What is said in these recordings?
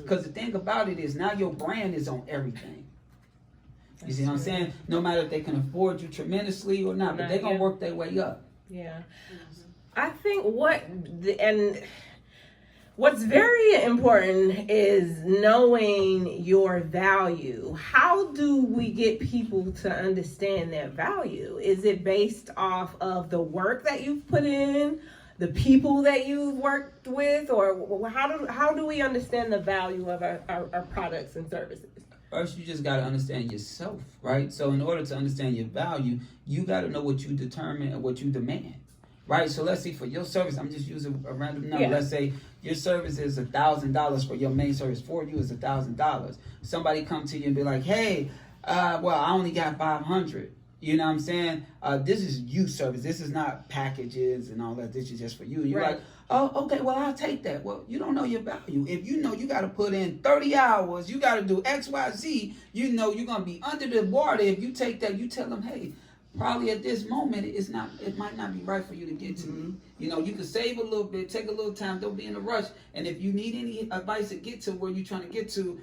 Because the thing about it is now your brand is on everything. You see what I'm saying? No matter if they can afford you tremendously or not, but they're going to work their way up. Yeah. I think what's very important is knowing your value. How do we get people to understand their value? Is it based off of the work that you've put in, the people that you've worked with, or how do we understand the value of our products and services? First, you just got to understand yourself, right? So in order to understand your value, you got to know what you determine and what you demand, right? So let's see, for your service, I'm just using a random number. Yeah. Let's say your service is $1,000 for your main service. For you is $1,000. Somebody come to you and be like, hey, well, I only got 500. You know what I'm saying? This is you service. This is not packages and all that. This is just for you. You're like, oh, okay, well, I'll take that. Well, you don't know your value. If you know you got to put in 30 hours, you got to do X, Y, Z, you know you're going to be under the water. If you take that, you tell them, hey, probably at this moment, it might not be right for you to get to me. You know, you can save a little bit, take a little time, don't be in a rush. And if you need any advice to get to where you're trying to get to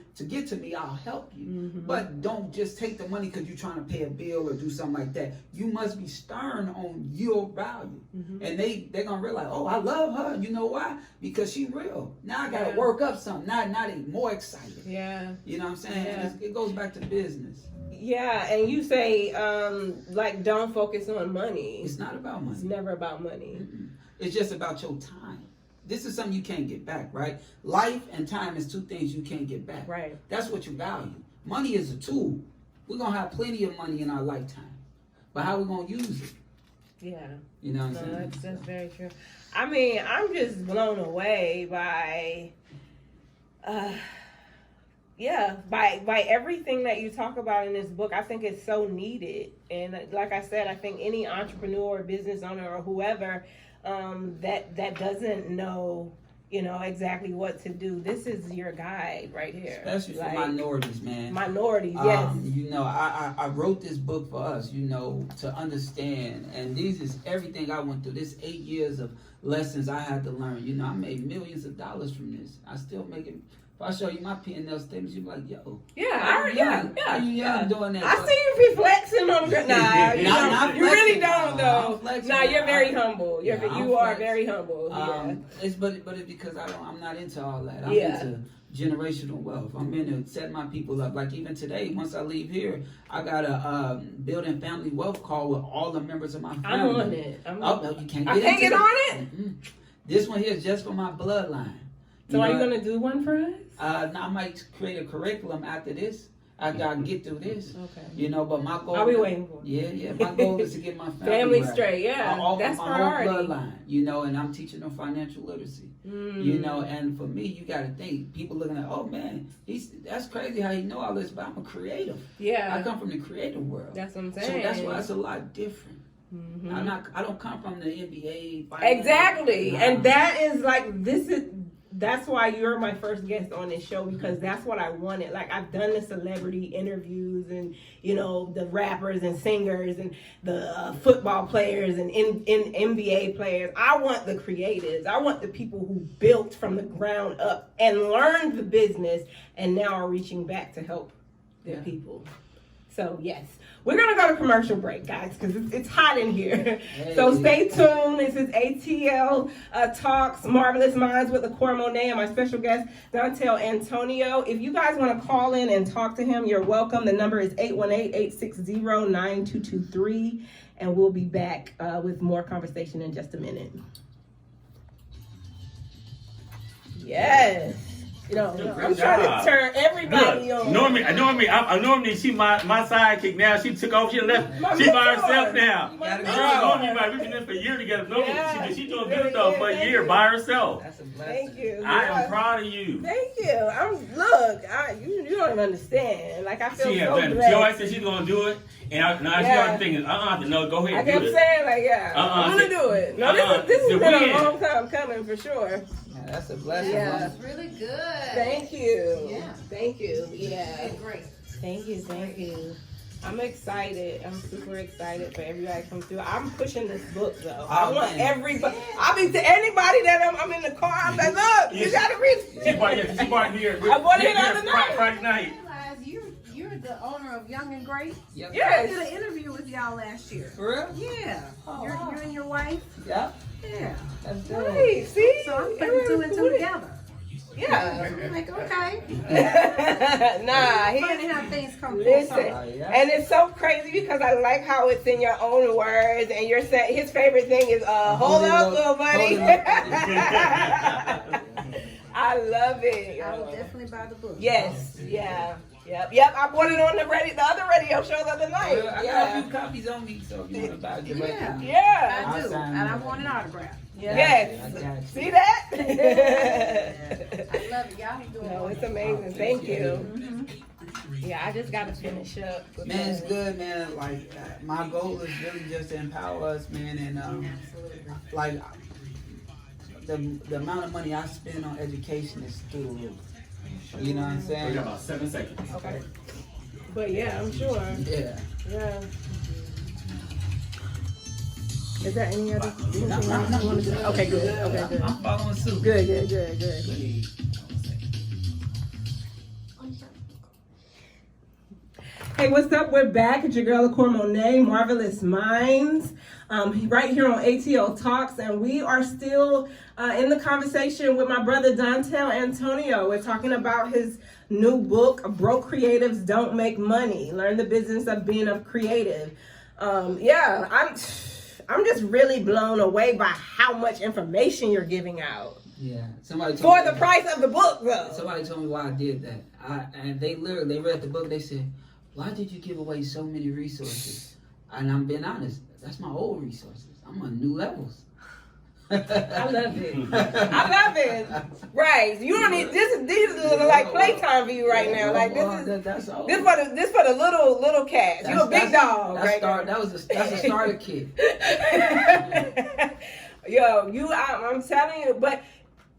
me, I'll help you. But don't just take the money because you're trying to pay a bill or do something like that. You must be stern on your value. And they're going to realize, oh, I love her. You know why? Because she real. Now I got to work up something. Now they more excited. Yeah. You know what I'm saying? Yeah. It goes back to business. Yeah, and you say, like, don't focus on money. It's not about money. It's never about money. It's just about your time. This is something you can't get back, right? Life and time is two things you can't get back. Right. That's what you value. Money is a tool. We're going to have plenty of money in our lifetime. But how are we going to use it? Yeah. You know what I'm saying? That's very true. I mean, I'm just blown away by... by everything that you talk about in this book. I think it's so needed. And like I said, I think any entrepreneur or business owner or whoever that doesn't know, exactly what to do, this is your guide right here. Especially for minorities, man. Minorities, yes. I wrote this book for us, to understand. And this is everything I went through. This 8 years of lessons I had to learn. I made millions of dollars from this. I still make it. If I show you my P&L statements, you're like, yo. I'm doing that. I see you be flexing on the Nah, you really don't, though. Nah, you're very humble. You are very humble. But it's because I'm not into all that. I'm into generational wealth. I'm into setting my people up. Like even today, once I leave here, I got a building family wealth call with all the members of my family. I'm on it. No, you can't get into it. on it? This one here is just for my bloodline. So are you going to do one for us? I might create a curriculum after this. I got to get through this. Okay. But my goal... Are we waiting for? Yeah. My goal is to get my family right. straight, that's my priority. whole bloodline, and I'm teaching them financial literacy. And for me, you got to think, people looking at, oh man, that's crazy how he know all this, but I'm a creative. Yeah. I come from the creative world. That's what I'm saying. So that's why it's a lot different. I don't come from the NBA. Exactly. And that is that's why you're my first guest on this show, because that's what I wanted. Like, I've done the celebrity interviews and, the rappers and singers and the football players and NBA players. I want the creatives. I want the people who built from the ground up and learned the business and now are reaching back to help the people. So, yes. We're going to go to commercial break, guys, because it's hot in here. Hey. So stay tuned. This is ATL Talks, Marvelous Minds with LaCora Monet and my special guest, Dontell Antonio. If you guys want to call in and talk to him, you're welcome. The number is 818-860-9223, and we'll be back with more conversation in just a minute. Yes. I'm trying to turn everybody on. Normally she my sidekick now. She took off. She left. She by herself now. We've been in for a year together. She's doing good though for a year by herself. That's a blessing. Thank you. I am proud of you. Thank you. You don't even understand. Like, I feel so blessed. She always said she's gonna do it, and she always thinking, no, go ahead. I kept saying I'm gonna do it. No, this has been a long time coming for sure. That's a blessing. Yeah, that's really good. Thank you. Yeah. Thank you. Yeah. Great. Thank you. I'm excited. I'm super excited for everybody to come through. I'm pushing this book though. I want everybody. I'll be to anybody that I'm in the car. I'm like, look, you gotta read. She bought here. I bought it the other night. Friday night. You're the owner of Young and Great. Yep. Yes. I did an interview with y'all last year. For real? Yeah. Oh, You wow. and your wife. Yep. Yeah. That's dope. Right, see? So I'm putting two and two together. Yeah. I'm like, okay. Nah, Funny how things come full listen. circle. And it's so crazy because I like how it's in your own words, and you're saying his favorite thing is hold up, little buddy. I love it. I will definitely buy the book. Yes, yeah. Yep. I bought it on the other radio show the other night. Well, I got a few copies on me, so if you want to buy it directly. Yeah. I do. I'll sign And I it. want an autograph. Yes. I got you. See that? I love it. Y'all doing No, it's amazing. Thank you. Yeah, I just gotta finish up. with Man, it's that. good, man. Like, my goal is really just to empower us, man, and like the amount of money I spend on education is through the roof. You know what I'm We saying? got about 7 seconds. Okay. But yeah, I'm sure. Yeah. Yeah. Is there any other anything No, else no, you want to do? Okay, good. Okay, good. I'm following suit. Good. Hey, what's up? We're back. It's your girl, LaCora Monet, Marvelous Minds, right here on ATL Talks, and we are still in the conversation with my brother, Dontell Antonio. We're talking about his new book, Broke Creatives Don't Make Money, Learn the Business of Being a Creative. I'm just really blown away by how much information you're giving out. Yeah. Somebody told For me the price of the book, though. Somebody told me why I did that. And they read the book. They said, "Why did you give away so many resources?" And I'm being honest. That's my old resources. I'm on new levels. I love it. Right. You don't need these are like playtime for you right now. Like That's all. this for the little cats. You a big dog, right? That's a starter kit. Yo, I'm telling you, but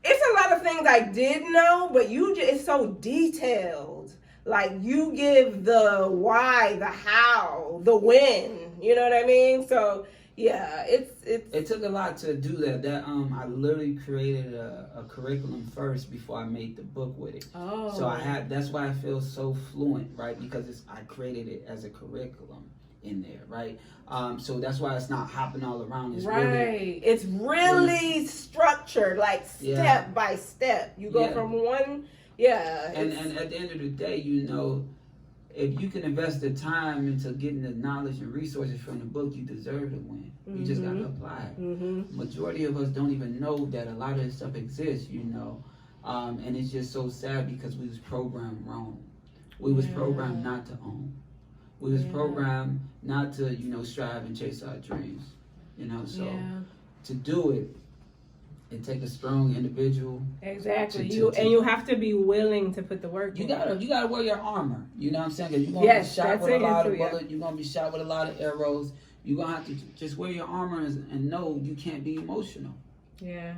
it's a lot of things I did know, but it's so detailed. Like you give the why, the how, the when. You know what I mean? So yeah, It took a lot to do that. I literally created a curriculum first before I made the book with it. Oh. So that's why I feel so fluent, right? Because I created it as a curriculum in there, right? So that's why it's not hopping all around. It's it's really structured, like step by step. You go from one, And at the end of the day, if you can invest the time into getting the knowledge and resources from the book, you deserve to win. You just got to apply it. Majority of us don't even know that a lot of this stuff exists, and it's just so sad because we was programmed wrong. We was programmed not to own. We was programmed not to, strive and chase our dreams. To do it take a strong individual. Exactly. You have to be willing to put the work in. You gotta wear your armor. You know what I'm saying? 'Cause you're gonna be shot with a lot of bullets. You're gonna be shot with a lot of arrows. You're gonna have to just wear your armor and know you can't be emotional. Yeah.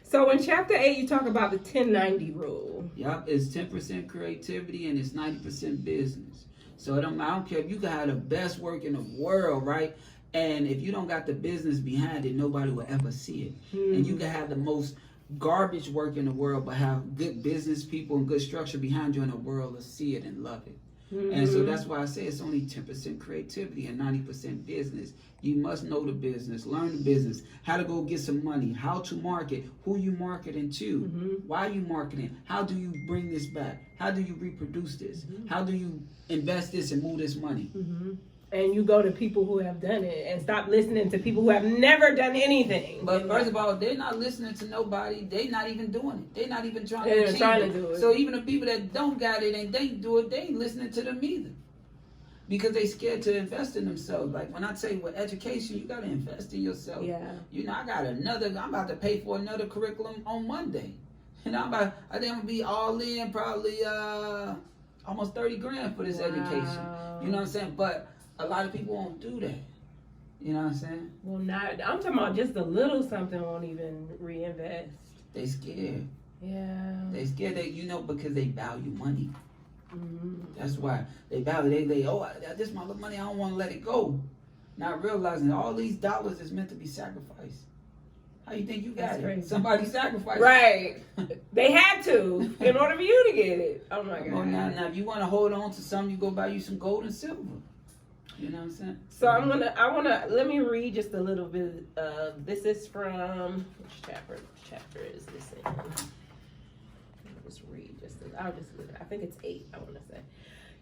So in chapter 8, you talk about the 10-90 rule. Yep, it's 10% creativity and it's 90% business. So I don't care if you can have the best work in the world, right? And if you don't got the business behind it, nobody will ever see it. And you can have the most garbage work in the world, but have good business people and good structure behind you in the world to see it and love it. And so that's why I say it's only 10% creativity and 90% business. You must know the business, learn the business, how to go get some money, how to market, who you marketing to, why you marketing, how do you bring this back, how do you reproduce this, how do you invest this and move this money. And you go to people who have done it and stop listening to people who have never done anything. But first of all, they're not listening to nobody. They're not even doing it. They're not even trying to do it. So even the people that don't got it and they do it, they ain't listening to them either. Because they scared to invest in themselves. Like when I say with education, you got to invest in yourself. Yeah. I'm about to pay for another curriculum on Monday. I think I'm going to be all in probably almost 30 grand for this education. You know what I'm saying? But a lot of people won't do that. You know what I'm saying? Well, I'm talking about just a little something won't even reinvest. They scared. Yeah. They scared that, because they value money. That's why they validate. This is my little money. I don't want to let it go. Not realizing all these dollars is meant to be sacrificed. How you think you got it? Crazy. Somebody sacrificed. Right. They had to in order for you to get it. Oh my God. Well, now, if you want to hold on to something, you go buy you some gold and silver. You know what I'm saying? So let me read just a little bit of, this is from, which chapter is this in? I think it's 8, I want to say.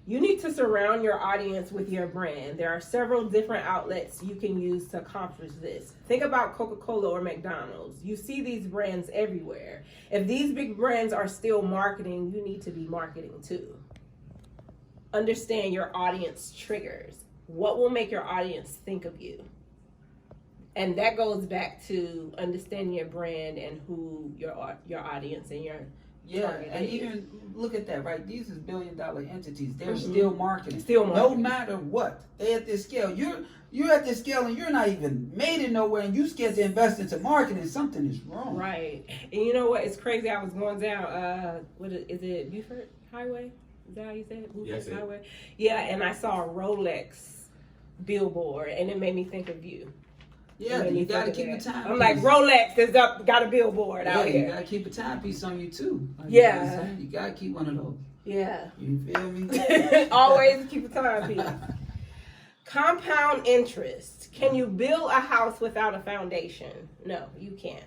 You need to surround your audience with your brand. There are several different outlets you can use to accomplish this. Think about Coca-Cola or McDonald's. You see these brands everywhere. If these big brands are still marketing, you need to be marketing too. Understand your audience triggers. What will make your audience think of you? And that goes back to understanding your brand and who your audience and your and even look at that, right? These is billion-dollar entities. They're still marketing. No matter what, they at this scale. You're at this scale and you're not even made it nowhere, and you scared to invest into marketing. Something is wrong. Right. And you know what? It's crazy. I was going down. Is it Buford Highway? Is that how you say it? Yes, Highway. Yeah, and I saw a Rolex billboard, and it made me think of you. Yeah, you gotta keep a timepiece. I'm like, Rolex is up, got a billboard out here. You gotta keep a timepiece on you too. Like you gotta keep one of those. Yeah. You feel me? Always keep a timepiece. Compound interest. Can you build a house without a foundation? No, you can't.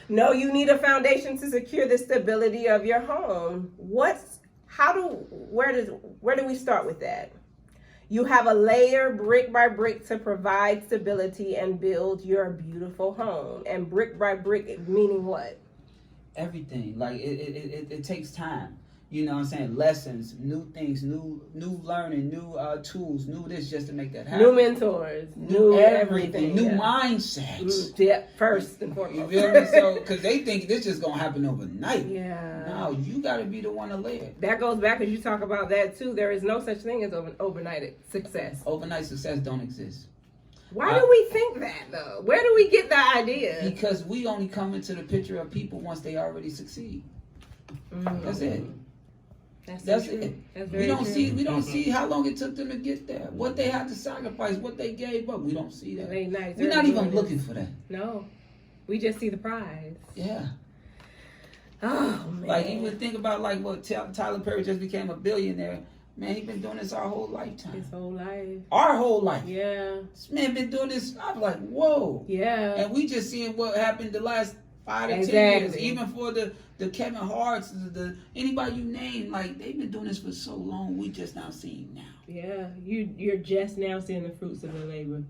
No, you need a foundation to secure the stability of your home. Where do we start with that? You have a layer brick by brick to provide stability and build your beautiful home. And brick by brick meaning what? Everything. Like it takes time. You know what I'm saying? Lessons, new things, new learning, new tools, new this just to make that happen. New mentors, new everything, new mindsets. Yeah, first and foremost. You feel me? So, because they think this just gonna happen overnight. Yeah. No, you gotta be the one to lay it. That goes back, as you talk about that too. There is no such thing as overnight success. Overnight success don't exist. Why do we think that though? Where do we get the idea? Because we only come into the picture of people once they already succeed. That's it. That's it. We don't see how long it took them to get there. What they had to sacrifice, what they gave up. We don't see that. We're not even looking for that. No. We just see the prize. Yeah. Oh man. Like even think about like what Tyler Perry just became a billionaire. Man, he's been doing this our whole lifetime. His whole life. Our whole life. Yeah. This man been doing this. I'm like, whoa. Yeah. And we just seeing what happened the last 5 to 10 years. Even for the Kevin Hart's, anybody you name, like they've been doing this for so long. We just now seeing now. Yeah, you're just now seeing the fruits of their labor.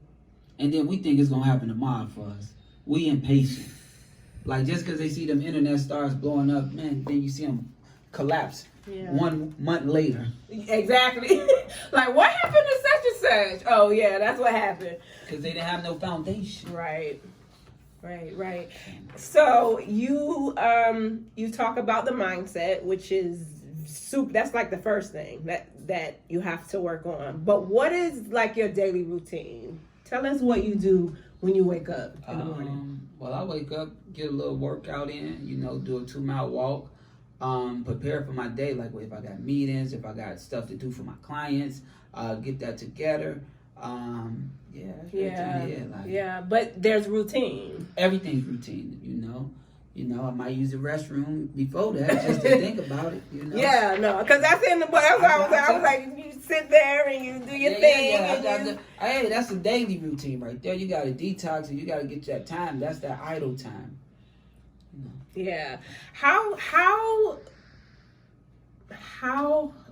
And then we think it's gonna happen tomorrow for us. We impatient. Like just because they see them internet stars blowing up, man, then you see them collapse 1 month later. Exactly. Like what happened to such and such? Oh yeah, that's what happened. Because they didn't have no foundation. Right. So you talk about the mindset, which is that's like the first thing that you have to work on. But what is like your daily routine? Tell us what you do when you wake up in the morning. Well, I wake up, get a little workout in, do a 2-mile walk, prepare for my day. Like if I got meetings, if I got stuff to do for my clients, get that together. But there's routine. Everything's routine, I might use the restroom before that just to think about it, Yeah, no, because that's in the book. I was like, you sit there and you do your thing. Hey, that's a daily routine right there. You got to detox and you got to get that time. That's that idle time. Yeah. How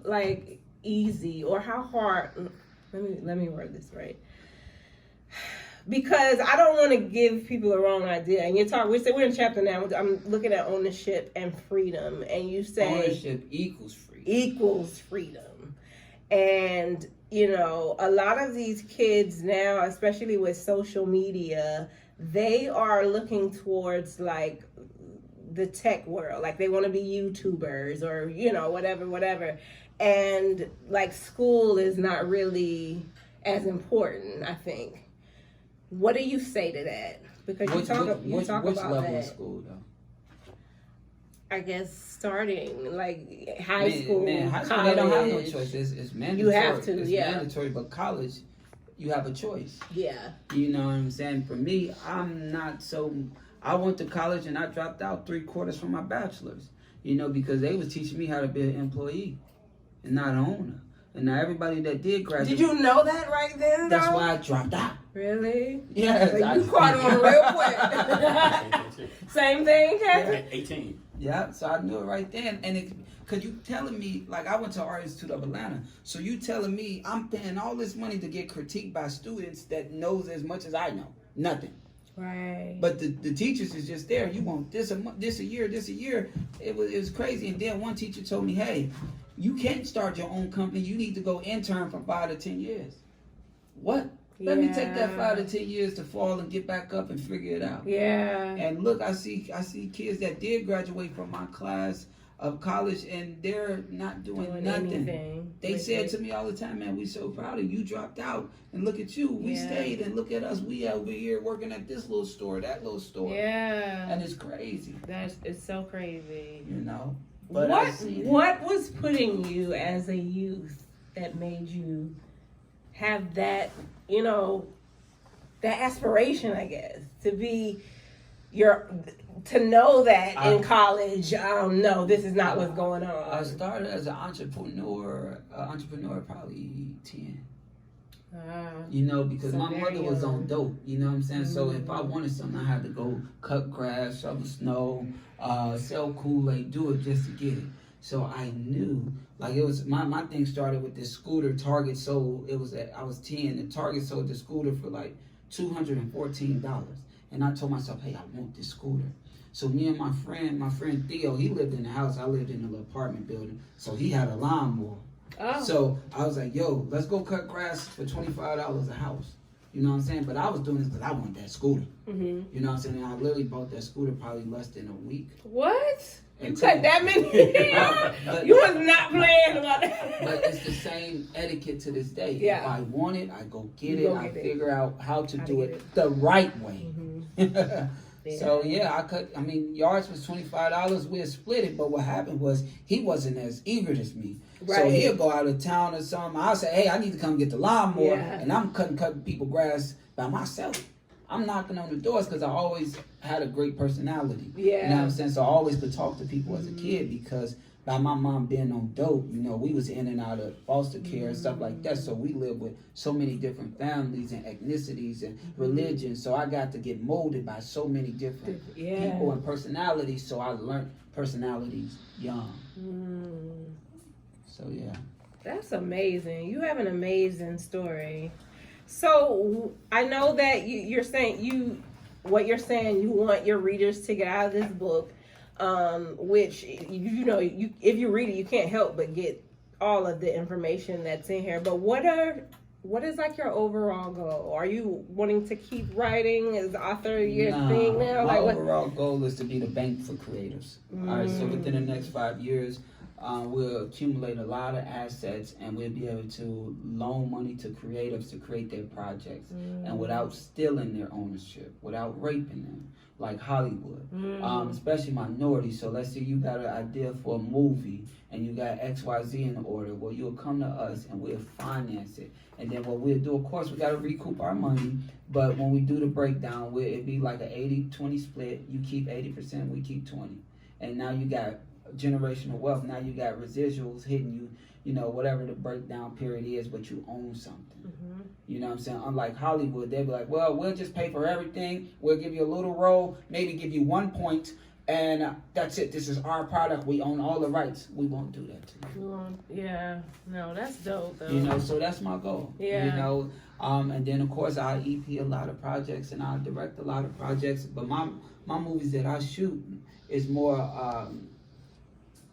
like easy or how hard? Let me word this right. Because I don't want to give people the wrong idea. And we're in chapter now. I'm looking at ownership and freedom. And you say ownership equals freedom. Equals freedom. And, a lot of these kids now, especially with social media, they are looking towards like the tech world. Like they want to be YouTubers or, whatever. And like school is not really as important, I think. What do you say to that? Because you talk about level that. of school though? I guess, starting like high school, high school, college. they don't have no choice. It's mandatory. You have to, it's yeah. mandatory, but college, you have a choice. Yeah. You know what I'm saying? For me, I'm not so. I went to college and I dropped out 3/4 from my bachelor's. You know, because they was teaching me how to be an employee and not an owner. And now everybody that did graduate. Did you know that right then, though? That's why I dropped out. Really? Yes. So you caught on real quick. Same thing, Captain? 18. Yeah, so I knew it right then. And because you telling me, like I went to Art Institute of Atlanta, so you telling me I'm paying all this money to get critiqued by students that knows as much as I know. Nothing. Right. But the teachers is just there. You want this a month, this a year. It was crazy. And then one teacher told me, hey, you can't start your own company. You need to go intern for 5 to 10 years. What? Let me take that 5 to 10 years to fall and get back up and figure it out. Yeah. And look, I see kids that did graduate from my class of college and they're not doing nothing. Anything. They said to me all the time, man, we so proud of you. You dropped out and look at you. We stayed and look at us. We over here working at this little store, that little store. Yeah. And it's crazy. It's so crazy. You know. But what was putting you as a youth that made you have that, you know, that aspiration, I guess, to be to know that in college, no, this is not what's going on. I started as an entrepreneur probably 10. You know, because so my mother was young. on dope. You know what I'm saying? So if I wanted something, I had to go cut grass, shovel snow, sell Kool-Aid, do it just to get it. So I knew, like it was my thing started with this scooter. Target sold. I was 10. The Target sold the scooter for like $214. And I told myself, hey, I want this scooter. So me and my friend Theo, he lived in the house. I lived in a little apartment building. So he had a lawnmower. Oh. So I was like, yo, let's go cut grass for $25 a house. You know what I'm saying? But I was doing this because I wanted that scooter. Mm-hmm. You know what I'm saying? And I literally bought that scooter probably less than a week. What? You And cut that many? You was not playing about that. But it's the same etiquette to this day. Yeah. If I want it, I go get You it. go I get it. figure out how to do get it the right way. Mm-hmm. So yards was $25. We'd split it, but what happened was he wasn't as eager as me. Right. So he'll go out of town or something. I'll say, hey, I need to come get the lawnmower, Yeah. and I'm cutting people grass by myself. I'm knocking on the doors because I always had a great personality. Yeah. You know what I'm saying? So I always could talk to people as a kid because by my mom being on dope, you know, we was in and out of foster care and stuff like that. So we lived with so many different families and ethnicities and religions. So I got to get molded by so many different people and personalities. So I learned personalities young. So yeah. That's amazing. You have an amazing story. So I know that you're saying you want your readers to get out of this book. Which if you read it, you can't help but get all of the information that's in here. But what is like your overall goal? Are you wanting to keep writing as author your thing now? My overall goal is to be the bank for creatives. All right, so within the next 5 years, we'll accumulate a lot of assets and we'll be able to loan money to creatives to create their projects and without stealing their ownership, without raping them. Like Hollywood, especially minorities. So let's say you got an idea for a movie and you got XYZ in order. Well, you'll come to us and we'll finance it. And then what we'll do, of course, we got to recoup our money. But when we do the breakdown, it'd be like an 80-20 split. You keep 80%, we keep 20. And now you got generational wealth. Now you got residuals hitting you, you know, whatever the breakdown period is, but you own something. You know what I'm saying? Unlike Hollywood, they'd be like, well, we'll just pay for everything. We'll give you a little role, maybe give you 1 point, and that's it. This is our product. We own all the rights. We won't do that to you. Yeah. No, that's dope, though. You know, so that's my goal. Yeah. You know, and then, of course, I EP a lot of projects, and I direct a lot of projects. But my movies that I shoot is more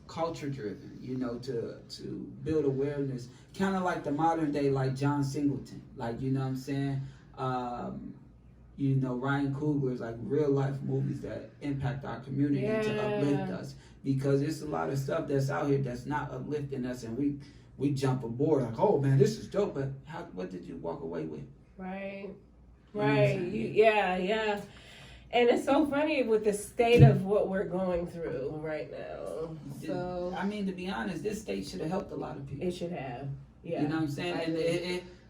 culture driven, you know, to build awareness, kind of like the modern day, like John Singleton, like, you know what I'm saying, you know, Ryan Coogler's like real life movies that impact our community to uplift us, because there's a lot of stuff that's out here that's not uplifting us, and we jump aboard like, oh man, this is dope, but what did you walk away with? Right. You know what I'm Right. saying? Yeah. And it's so funny with the state of what we're going through right now. So I mean, to be honest, this state should have helped a lot of people. it should have. Yeah. You know what I'm saying? And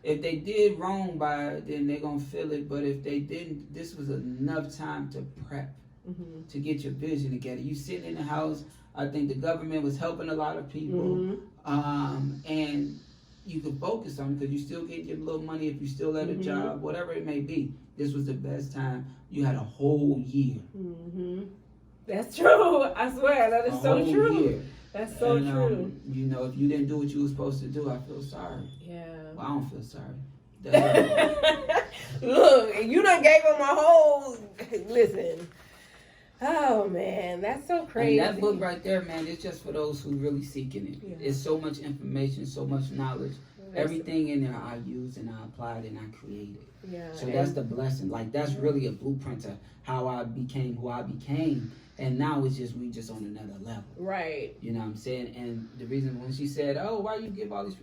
if they did wrong by it, then they're going to feel it. But if they didn't, this was enough time to prep, to get your vision together. You sitting in the house, I think the government was helping a lot of people. And you could focus on it because you still get your little money if you still at a job, whatever it may be. This was the best time. You had a whole year. That's true. I swear, that is so true. Year. That's so true. You know, if you didn't do what you were supposed to do, I feel sorry. Yeah. Well, I don't feel sorry. Look, you done gave him a whole. Listen. Oh man, that's so crazy. And that book right there, man, it's just for those who really seeking it. Yeah. It's so much information, so much knowledge. Everything in there I use and I applied and I created. Yeah. So that's the blessing. Like that's really a blueprint of how I became who I became. And now it's just we just on another level. Right. You know what I'm saying? And the reason when she said, "Oh, why you give all these,"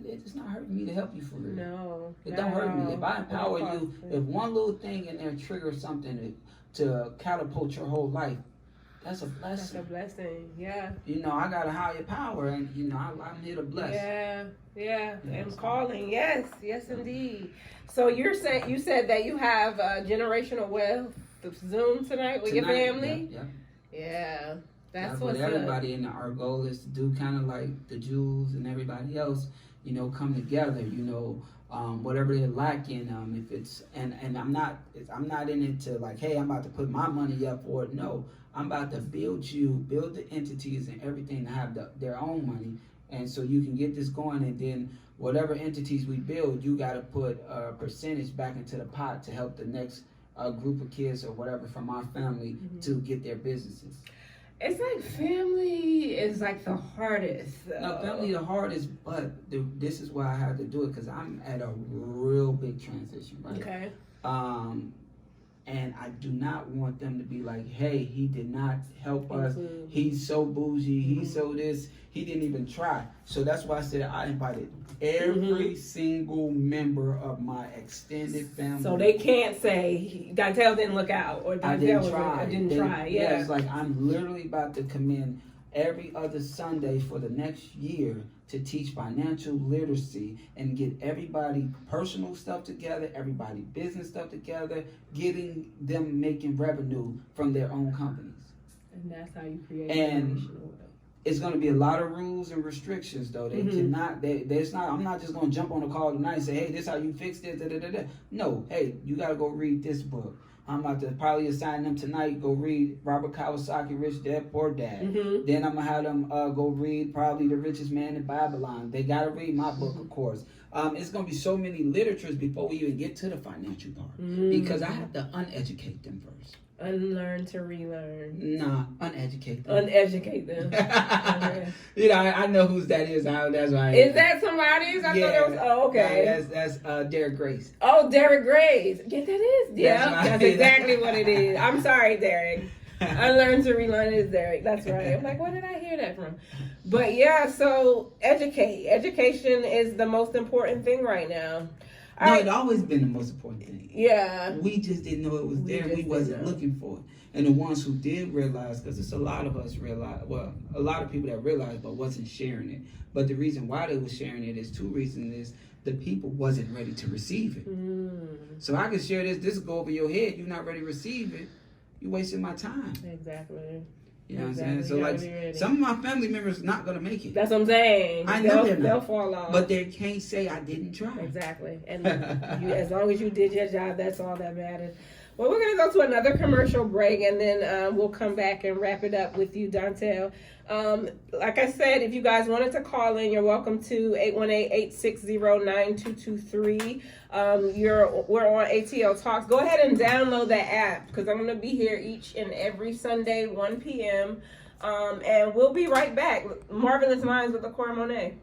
it's not hurting me to help you for real. No. It don't hurt me. If I empower you, if one little thing in there triggers something to catapult your whole life, that's a blessing. That's a blessing. Yeah. You know, I got a higher power, and you know, I'm here to bless. Yeah. And calling. Yes, indeed. So you said that you have generational wealth Zoom tonight with your family. Yeah. That's what what's everybody in our goal is to do, kind of like the Jews and everybody else. You know, come together. You know. Whatever they're lacking, if it's and I'm not in it to like, hey, I'm about to put my money up for it. No, I'm about to build the entities and everything to have their own money, and so you can get this going. And then whatever entities we build, you got to put a percentage back into the pot to help the next group of kids or whatever from our family to get their businesses. It's like family is like the hardest. No, family the hardest, but this is why I had to do it because I'm at a real big transition, right? Okay. And I do not want them to be like, hey, he did not help us. He's so bougie. He's so this. He didn't even try. So that's why I said I invited every single member of my extended family. So they can't say Dontell didn't look out or Dontell didn't try. Yeah, it's like I'm literally about to come in every other Sunday for the next year to teach financial literacy and get everybody personal stuff together, everybody business stuff together, getting them making revenue from their own companies. And that's how you create generational wealth. It's going to be a lot of rules and restrictions, though. They cannot. There's not. I'm not just going to jump on the call tonight and say, "Hey, this is how you fix this." No, hey, you got to go read this book. I'm about to probably assign them tonight. Go read Robert Kiyosaki, Rich Dad Poor Dad. Then I'm gonna have them go read probably The Richest Man in Babylon. They gotta read my book, of course. It's gonna be so many literatures before we even get to the financial part because I have to uneducate them first. Unlearn to relearn. Nah, uneducate them. Uneducate them. Okay. You know, I know whose that is. That's why. Is that somebody's? I thought it was. Oh, okay. That's Derek Grace. Oh, Derek Grace. Yeah, that is. Yeah, that's exactly what it is. I'm sorry, Derek. Unlearn to relearn is Derek. That's right. I'm like, where did I hear that from? But yeah, so educate. Education is the most important thing right now. No, it's always been the most important thing. Yeah. We just didn't know it was there. We wasn't looking for it. And the ones who did realize, because it's a lot of us realize, well, a lot of people that realized but wasn't sharing it. But the reason why they was sharing it is two reasons. Is the people wasn't ready to receive it. So I can share this go over your head. You're not ready to receive it. You're wasting my time. Exactly. You know what I'm saying? So like some of my family members not gonna make it. That's what I'm saying. I know they'll fall off. But they can't say I didn't try. Exactly. And as long as you did your job, that's all that matters. Well, we're gonna go to another commercial break, and then we'll come back and wrap it up with you, Dontell. Like I said, if you guys wanted to call in, you're welcome to 818-860-9223. We're on ATL Talks. Go ahead and download that app because I'm going to be here each and every Sunday, 1 p.m. And we'll be right back. Marvelous Minds with LaCora Monet.